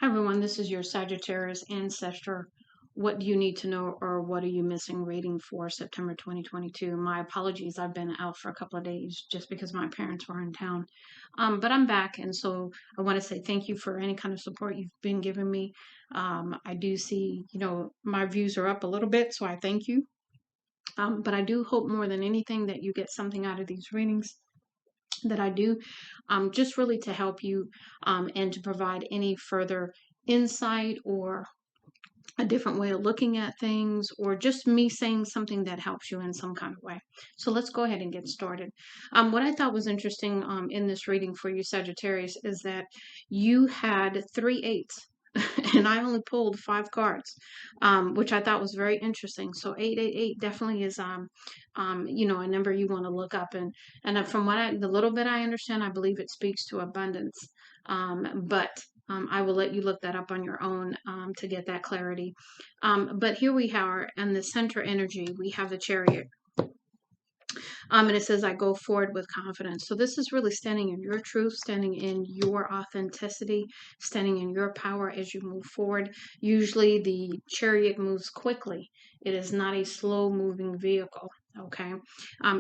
Hi everyone, this is your Sagittarius Ancestor. What do you need to know, or what are you missing reading for September 2022? My apologies, I've been out for a couple of days just because my parents were in town. But I'm back, and so I want to say thank you for any kind of support you've been giving me. I do see, my views are up a little bit, so I thank you. But I do hope more than anything that you get something out of these readings that I do, just really to help you and to provide any further insight or a different way of looking at things, or just me saying something that helps you in some kind of way. So let's go ahead and get started. What I thought was interesting in this reading for you, Sagittarius, is that you had 3 8s. And I only pulled 5 cards, which I thought was very interesting. So 888 definitely is, a number you want to look up. And from the little bit I understand, I believe it speaks to abundance. But I will let you look that up on your own to get that clarity. But here we are, and the center energy, we have the Chariot. And it says, I go forward with confidence. So this is really standing in your truth, standing in your authenticity, standing in your power as you move forward. Usually the Chariot moves quickly. It is not a slow moving vehicle. Okay.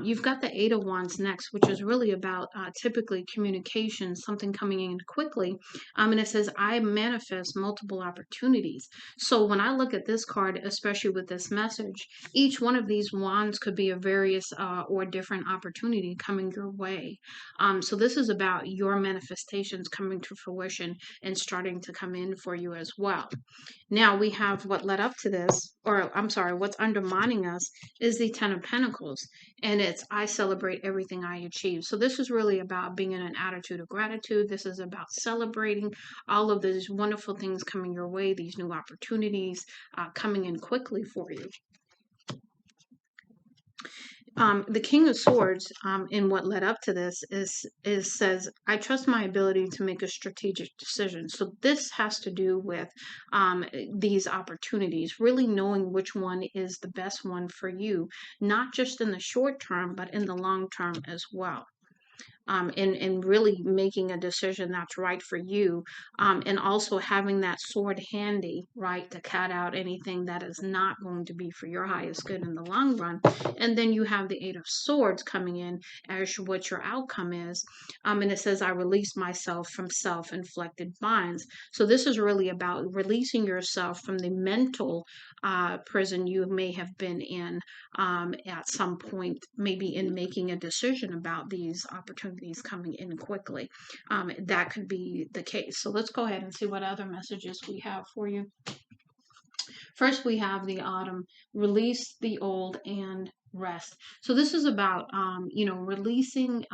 You've got the Eight of Wands next, which is really about typically communication, something coming in quickly. And it says, I manifest multiple opportunities. So when I look at this card, especially with this message, each one of these wands could be a various or different opportunity coming your way. So this is about your manifestations coming to fruition and starting to come in for you as well. Now we have what led up to this, or I'm sorry, what's undermining us is the Ten of Pentacles. And it's, I celebrate everything I achieve. So this is really about being in an attitude of gratitude. This is about celebrating all of these wonderful things coming your way, these new opportunities coming in quickly for you. The King of Swords, in what led up to this, is says, I trust my ability to make a strategic decision. So this has to do with these opportunities, really knowing which one is the best one for you, not just in the short term, but in the long term as well. And really making a decision that's right for you, and also having that sword handy, right, to cut out anything that is not going to be for your highest good in the long run. And then you have the Eight of Swords coming in as what your outcome is, and it says, I release myself from self-inflicted binds. So this is really about releasing yourself from the mental prison you may have been in at some point, maybe in making a decision about these opportunities coming in quickly. That could be the case. So let's go ahead and see what other messages we have for you. First, we have the Autumn, release the old and rest. So this is about, releasing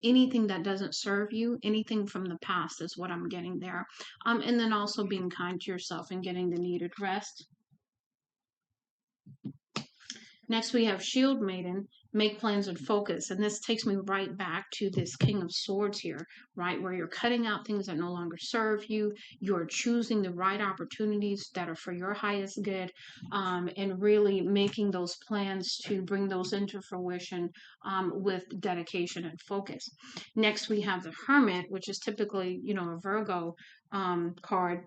anything that doesn't serve you, anything from the past is what I'm getting there. And then also being kind to yourself and getting the needed rest. Next, we have Shield Maiden, make plans and focus. And this takes me right back to this King of Swords here, right? Where you're cutting out things that no longer serve you. You're choosing the right opportunities that are for your highest good, and really making those plans to bring those into fruition with dedication and focus. Next, we have the Hermit, which is typically, a Virgo card.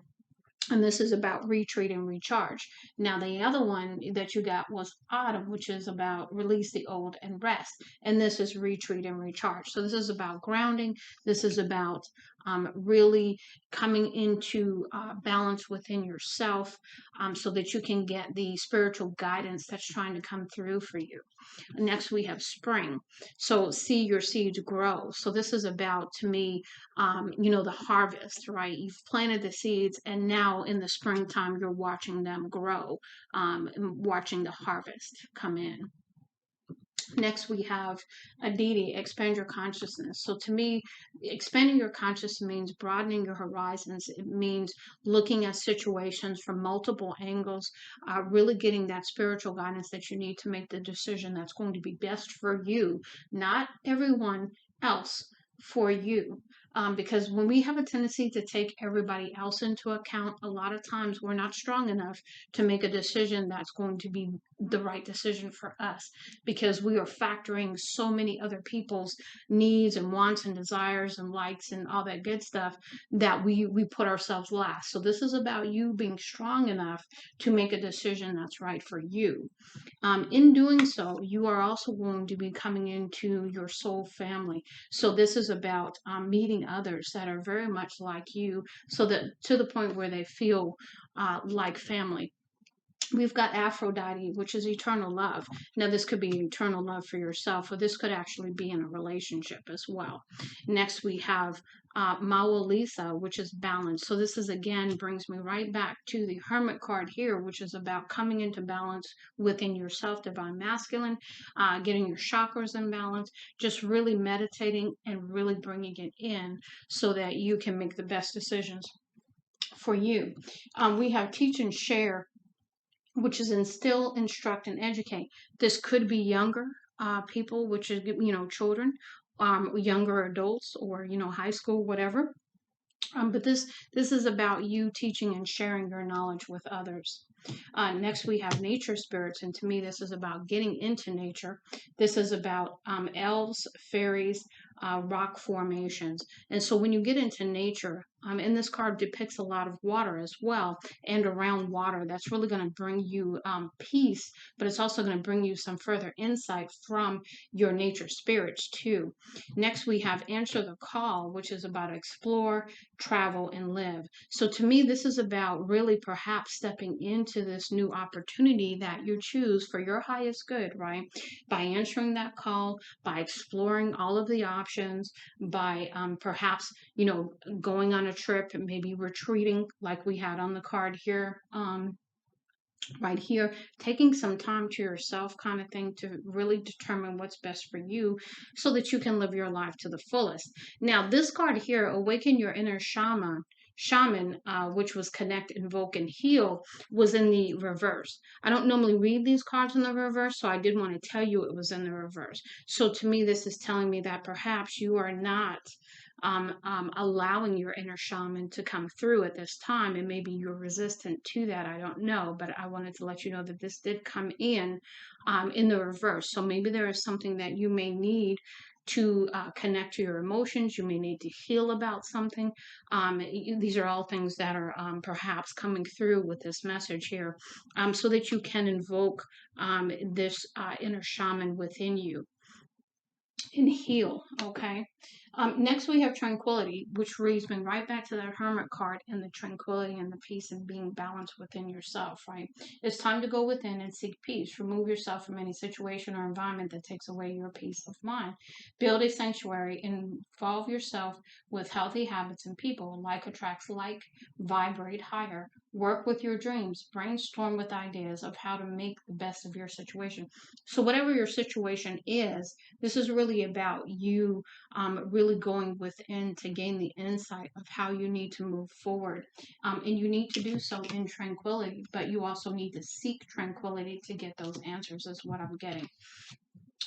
And this is about retreat and recharge. Now, the other one that you got was Autumn, which is about release the old and rest. And this is retreat and recharge. So this is about grounding. This is about really coming into balance within yourself, so that you can get the spiritual guidance that's trying to come through for you. Next, we have Spring. So see your seeds grow. So this is about, to me, the harvest, right? You've planted the seeds, and now in the springtime, you're watching them grow, and watching the harvest come in. Next, we have Aditi, expand your consciousness. So to me, expanding your consciousness means broadening your horizons. It means looking at situations from multiple angles, really getting that spiritual guidance that you need to make the decision that's going to be best for you, not everyone else, for you. Because when we have a tendency to take everybody else into account, a lot of times we're not strong enough to make a decision that's going to be the right decision for us, because we are factoring so many other people's needs and wants and desires and likes and all that good stuff, that we put ourselves last. So this is about you being strong enough to make a decision that's right for you. In doing so, you are also going to be coming into your soul family. So this is about meeting others that are very much like you, so that to the point where they feel like family. We've got Aphrodite, which is eternal love. Now, this could be eternal love for yourself, or this could actually be in a relationship as well. Next, we have Maua Lisa, which is balance. So this is, again, brings me right back to the Hermit card here, which is about coming into balance within yourself, divine masculine, getting your chakras in balance, just really meditating and really bringing it in so that you can make the best decisions for you. We have teach and share, which is instill, instruct, and educate. This could be younger people, which is, children, younger adults, or, high school, whatever. But this is about you teaching and sharing your knowledge with others. Next, we have nature spirits, and to me, this is about getting into nature. This is about elves, fairies, rock formations. And so when you get into nature, and this card depicts a lot of water as well, and around water, that's really going to bring you peace, but it's also going to bring you some further insight from your nature spirits too. Next, we have answer the call, which is about explore, travel, and live. So to me, this is about really perhaps stepping into this new opportunity that you choose for your highest good, right? By answering that call, by exploring all of the options, by perhaps, going on a trip, maybe retreating like we had on the card here. Right here, taking some time to yourself, kind of thing, to really determine what's best for you so that you can live your life to the fullest. Now, this card here, awaken your inner shaman, which was connect, invoke, and heal, was in the reverse. I don't normally read these cards in the reverse, so I did want to tell you it was in the reverse. So to me, this is telling me that perhaps you are not allowing your inner shaman to come through at this time, and maybe you're resistant to that. I don't know, but I wanted to let you know that this did come in the reverse. So maybe there is something that you may need to connect to your emotions. You may need to heal about something. These are all things that are perhaps coming through with this message here, so that you can invoke this inner shaman within you and heal. Okay. Next, we have tranquility, which reads me right back to that hermit card, and the tranquility and the peace and being balanced within yourself, right? It's time to go within and seek peace. Remove yourself from any situation or environment that takes away your peace of mind. Build a sanctuary. Involve yourself with healthy habits and people. Like attracts like. Vibrate higher. Work with your dreams. Brainstorm with ideas of how to make the best of your situation. So whatever your situation is, this is really about you really going within to gain the insight of how you need to move forward. And you need to do so in tranquility, but you also need to seek tranquility to get those answers, is what I'm getting.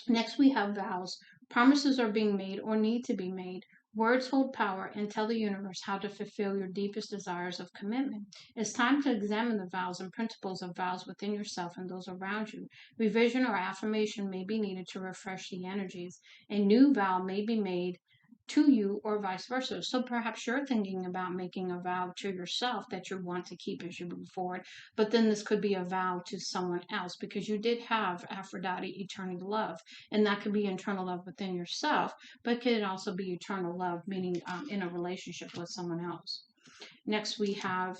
Next, we have vows. Promises are being made or need to be made. Words hold power and tell the universe how to fulfill your deepest desires of commitment. It's time to examine the vows and principles of vows within yourself and those around you. Revision or affirmation may be needed to refresh the energies. A new vow may be made to you or vice versa. So perhaps you're thinking about making a vow to yourself that you want to keep as you move forward, but then this could be a vow to someone else, because you did have Aphrodite, eternal love, and that could be internal love within yourself, but could also be eternal love, meaning in a relationship with someone else. Next, we have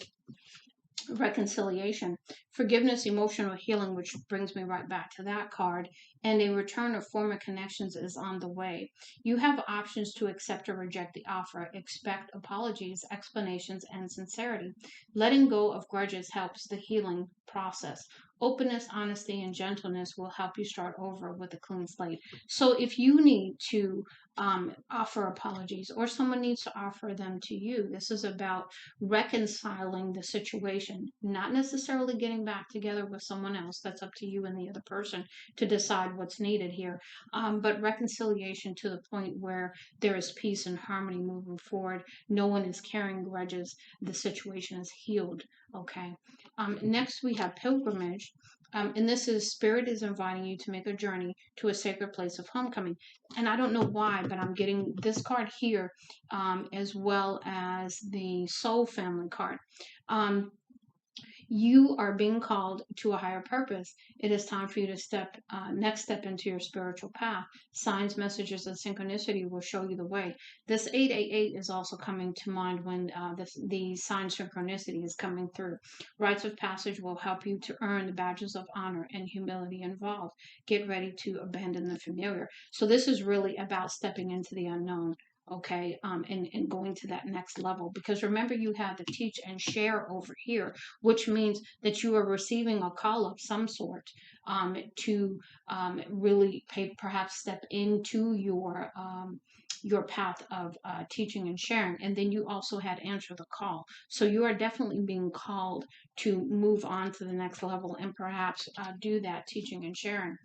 reconciliation, forgiveness, emotional healing, which brings me right back to that card, and a return of former connections is on the way. You have options to accept or reject the offer. Expect apologies, explanations, and sincerity. Letting go of grudges helps the healing process. Openness, honesty, and gentleness will help you start over with a clean slate. So if you need to offer apologies or someone needs to offer them to you, this is about reconciling the situation, not necessarily getting back together with someone else. That's up to you and the other person to decide what's needed here. But reconciliation to the point where there is peace and harmony moving forward. No one is carrying grudges. The situation is healed. Okay. Next, we have pilgrimage. And this is Spirit is inviting you to make a journey to a sacred place of homecoming. And I don't know why, but I'm getting this card here, as well as the Soul Family card. You are being called to a higher purpose. It is time for you to next step into your spiritual path. Signs, messages, and synchronicity will show you the way. This 888 is also coming to mind when the sign synchronicity is coming through. Rites of passage will help you to earn the badges of honor and humility involved. Get ready to abandon the familiar. So this is really about stepping into the unknown. Okay, and going to that next level, because remember, you have the teach and share over here, which means that you are receiving a call of some sort, to really perhaps step into your path of teaching and sharing. And then you also had answer the call. So you are definitely being called to move on to the next level and perhaps do that teaching and sharing.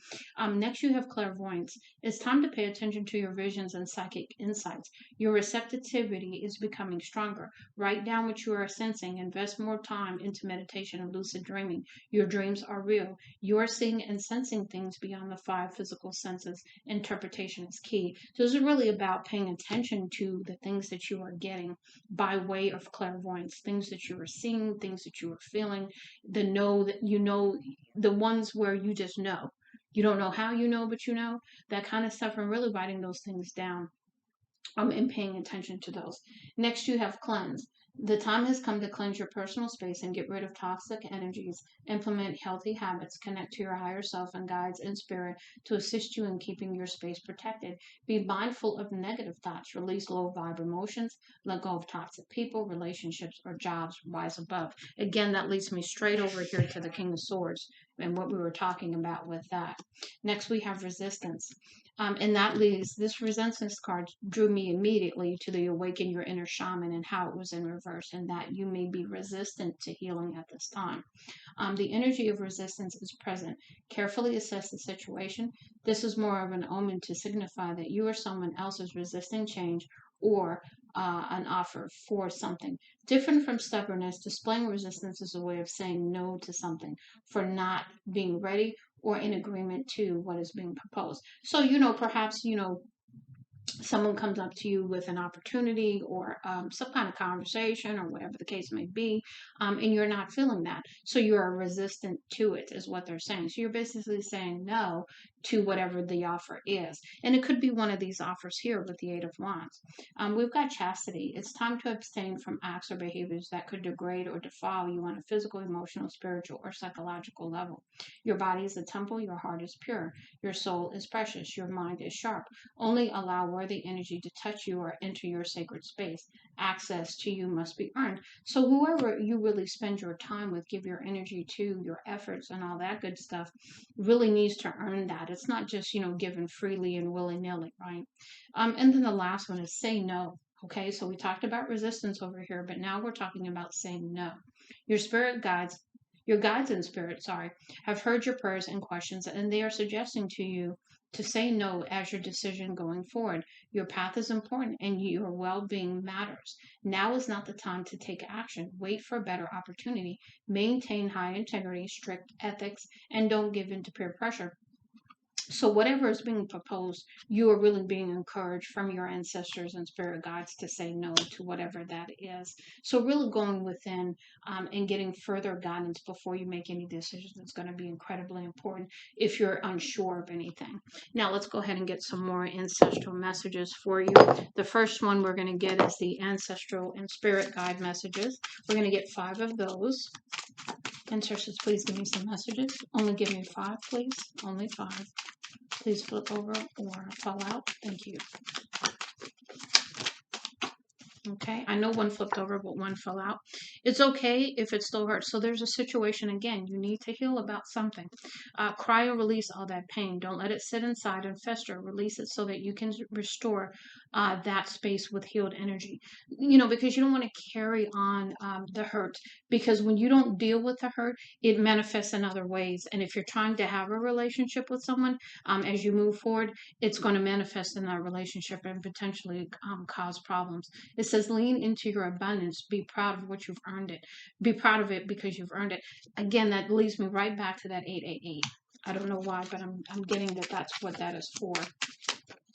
Next, you have clairvoyance. It's time to pay attention to your visions and psychic insights. Your receptivity is becoming stronger. Write down what you are sensing. Invest more time into meditation and lucid dreaming. Your dreams are real. You are seeing and sensing things beyond the 5 physical senses. Interpretation is key. So this is really about paying attention to the things that you are getting by way of clairvoyance, things that you are seeing, things that you are feeling, the know that you know, the ones where you just know. You don't know how you know, but you know, that kind of stuff, and really writing those things down, and paying attention to those. Next, you have cleanse. The time has come to cleanse your personal space and get rid of toxic energies. Implement healthy habits, connect to your higher self and guides in spirit to assist you in keeping your space protected. Be mindful of negative thoughts, release low vibe emotions, let go of toxic people, relationships, or jobs, rise above. Again, that leads me straight over here to the King of Swords and what we were talking about with that. Next, we have resistance. And that leads, this resistance card drew me immediately to the awaken your inner shaman and how it was in reverse, and that you may be resistant to healing at this time. The energy of resistance is present. Carefully assess the situation. This is more of an omen to signify that you or someone else is resisting change or an offer for something. Different from stubbornness, displaying resistance is a way of saying no to something, for not being ready or in agreement to what is being proposed. So, perhaps, someone comes up to you with an opportunity or some kind of conversation or whatever the case may be, and you're not feeling that. So you are resistant to it, is what they're saying. So you're basically saying no to whatever the offer is. And it could be one of these offers here with the 8 of Wands. We've got chastity. It's time to abstain from acts or behaviors that could degrade or defile you on a physical, emotional, spiritual, or psychological level. Your body is a temple. Your heart is pure. Your soul is precious. Your mind is sharp. Only allow worthy energy to touch you or enter your sacred space. Access to you must be earned. So whoever you really spend your time with, give your energy to, your efforts and all that good stuff, really needs to earn that. It's not just, given freely and willy-nilly, right? And then the last one is say no. Okay, so we talked about resistance over here, but now we're talking about saying no. Your guides in spirit, have heard your prayers and questions, and they are suggesting to you to say no as your decision going forward. Your path is important and your well-being matters. Now is not the time to take action. Wait for a better opportunity. Maintain high integrity, strict ethics, and don't give in to peer pressure. So whatever is being proposed, you are really being encouraged from your ancestors and spirit guides to say no to whatever that is. So really going within and getting further guidance before you make any decisions is going to be incredibly important if you're unsure of anything. Now let's go ahead and get some more ancestral messages for you. The first one we're going to get is the ancestral and spirit guide messages. We're going to get 5 of those. Ancestors, please give me some messages. Only give me 5, please. Only 5. Please flip over or fall out. Thank you. Okay, I know one flipped over, but one fell out. It's okay if it still hurts. So there's a situation again. You need to heal about something. Cry or release all that pain. Don't let it sit inside and fester. Release it so that you can restore that space with healed energy. You know, because you don't want to carry on the hurt. Because when you don't deal with the hurt, it manifests in other ways. And if you're trying to have a relationship with someone, as you move forward, it's going to manifest in that relationship and potentially cause problems. It says, lean into your abundance. Be proud of what you've earned it. Be proud of it because you've earned it. Again, that leads me right back to that 888. I don't know why, but I'm getting that that's what that is for.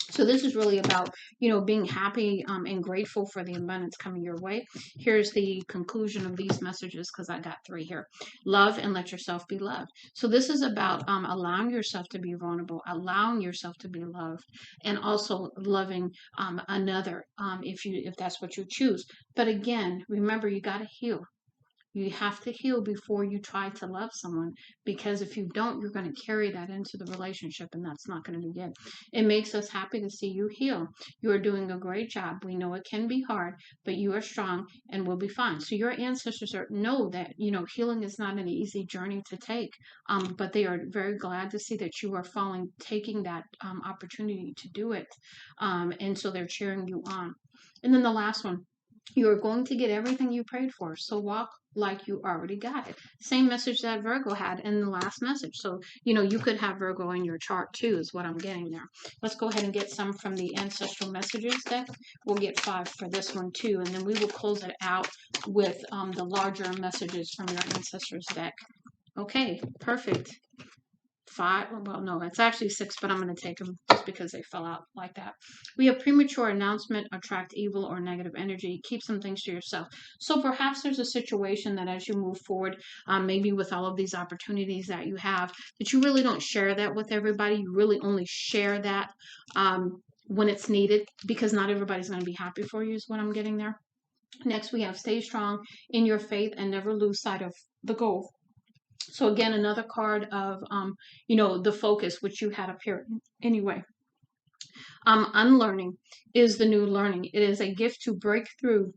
So this is really about, you know, being happy and grateful for the abundance coming your way. Here's the conclusion of these messages, because I got 3 here. Love and let yourself be loved. So this is about allowing yourself to be vulnerable, allowing yourself to be loved, and also loving another if that's what you choose. But again, remember, you got to heal. You have to heal before you try to love someone, because if you don't, you're going to carry that into the relationship, and that's not going to be good. It makes us happy to see you heal. You are doing a great job. We know it can be hard, but you are strong and will be fine. So your ancestors know that, you know, healing is not an easy journey to take, but they are very glad to see that you are taking that opportunity to do it. And so they're cheering you on. And then the last one, you are going to get everything you prayed for. So walk like you already got it. Same message that Virgo had in the last message. So, you know, you could have Virgo in your chart too, is what I'm getting there. Let's go ahead and get some from the Ancestral Messages deck. We'll get 5 for this one too. And then we will close it out with the larger messages from your Ancestors deck. Okay, perfect. 5, well, no, it's actually 6, but I'm going to take them just because they fell out like that. We have premature announcement, attract evil or negative energy, keep some things to yourself. So perhaps there's a situation that as you move forward, maybe with all of these opportunities that you have, that you really don't share that with everybody. You really only share that when it's needed, because not everybody's going to be happy for you, is what I'm getting there. Next, we have stay strong in your faith and never lose sight of the goal. So again, another card of, you know, the focus, which you had up here anyway. Unlearning is the new learning. It is a gift to break through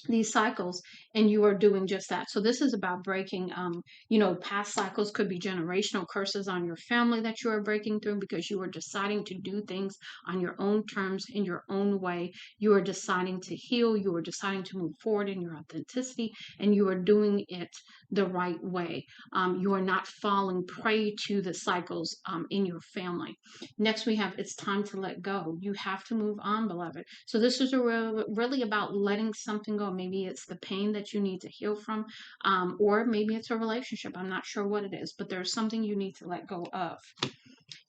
these cycles, and you are doing just that. So this is about breaking you know, past cycles. Could be generational curses on your family that you are breaking through because you are deciding to do things on your own terms, in your own way. You are deciding to heal. You are deciding to move forward in your authenticity, and you are doing it the right way. You are not falling prey to the cycles in your family. Next, we have, it's time to let go. You have to move on, beloved. So this is really about letting something go. Maybe it's the pain that you need to heal from, or maybe it's a relationship. I'm not sure what it is, but there's something you need to let go of.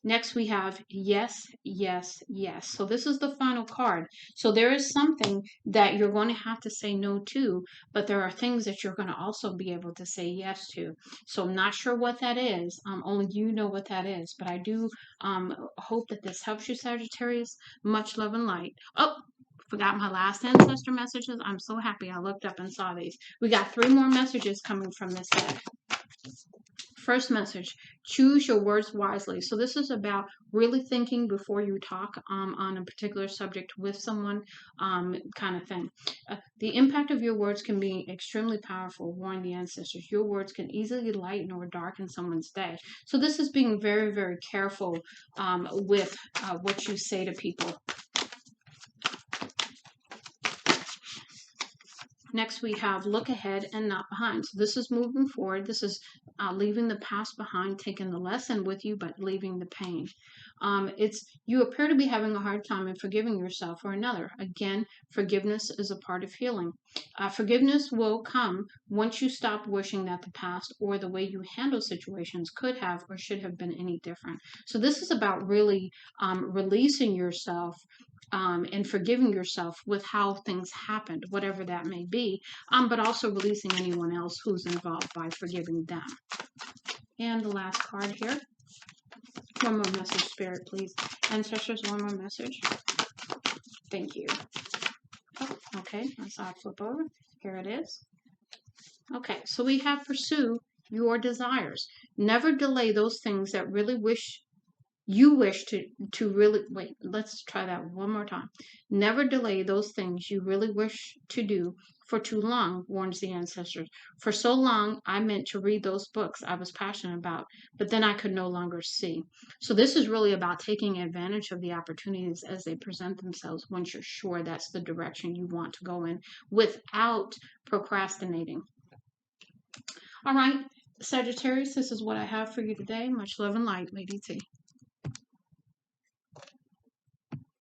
Next, we have yes, yes, yes. So this is the final card. So there is something that you're going to have to say no to, but there are things that you're going to also be able to say yes to. So I'm not sure what that is. Only you know what that is. But I do hope that this helps you, Sagittarius. Much love and light. Oh, forgot my last ancestor messages. I'm so happy I looked up and saw these. We got 3 more messages coming from this deck. First message, choose your words wisely. So this is about really thinking before you talk on a particular subject with someone, kind of thing. The impact of your words can be extremely powerful, warn the ancestors. Your words can easily lighten or darken someone's day. So this is being very, very careful with what you say to people. Next, we have look ahead and not behind. So this is moving forward. This is leaving the past behind, taking the lesson with you, but leaving the pain. It's you appear to be having a hard time in forgiving yourself or another. Again, forgiveness is a part of healing. Forgiveness will come once you stop wishing that the past or the way you handle situations could have or should have been any different. So this is about really releasing yourself and forgiving yourself with how things happened, whatever that may be, but also releasing anyone else who's involved by forgiving them. And the last card here. One more message, Spirit, please. Ancestors, one more message. Thank you. Oh, okay, I saw it flip over. Here it is. Okay, so we have pursue your desires. Never delay those things that really wish you wish to really wait. Let's try that one more time. Never delay those things you really wish to do for too long, warns the ancestors. For so long, I meant to read those books I was passionate about, but then I could no longer see. So this is really about taking advantage of the opportunities as they present themselves once you're sure that's the direction you want to go in without procrastinating. All right, Sagittarius, this is what I have for you today. Much love and light, Lady T.